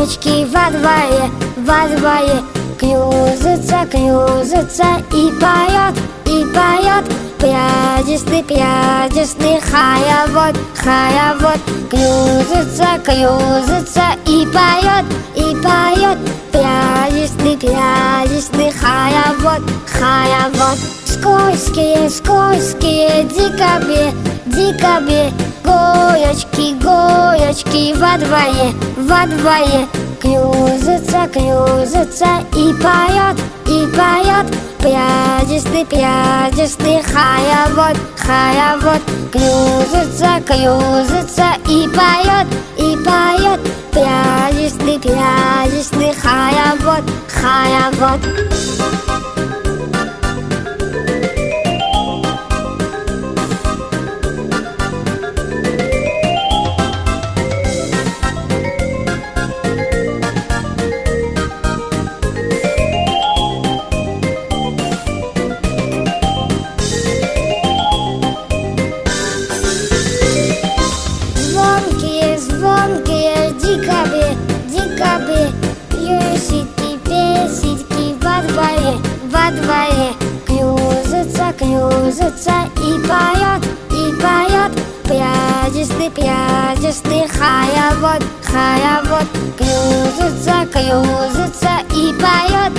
Гаечки во дворе кружится, кружится и поет, и поет. Прядесный хоровод, хоровод. Кружится, кружится и поет, и поет. Прядесный хоровод, хоровод. Скользкие, скользкие декабри, декабри. Гоечки, гоечки во дворе кружится, кружится и поет, и поет. Прядесный хоровод, хоровод. Кружится, кружится и поет, и поет. Прядесный хоровод, хоровод. Звонкие декабри, декабри. Песики, песики во дворе кружится, кружится и поет, и поет. Прядесный хоровод, хоровод. Кружится, кружится и поет,